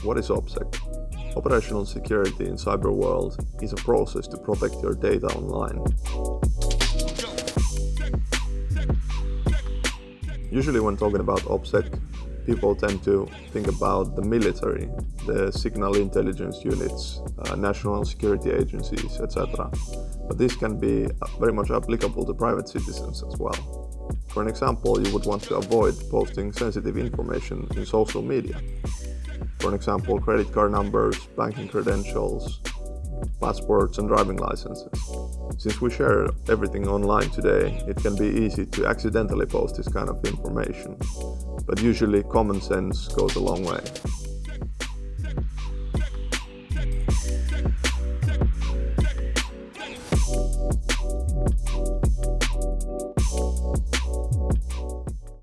What is OPSEC? Operational security in cyber world is a process to protect your data online. Usually when talking about OPSEC, people tend to think about the military, the signal intelligence units, national security agencies, etc. But this can be very much applicable to private citizens as well. For an example, you would want to avoid posting sensitive information in social media. For an example, credit card numbers, banking credentials, passports and driving licenses. Since we share everything online today, it can be easy to accidentally post this kind of information. But usually common sense goes a long way.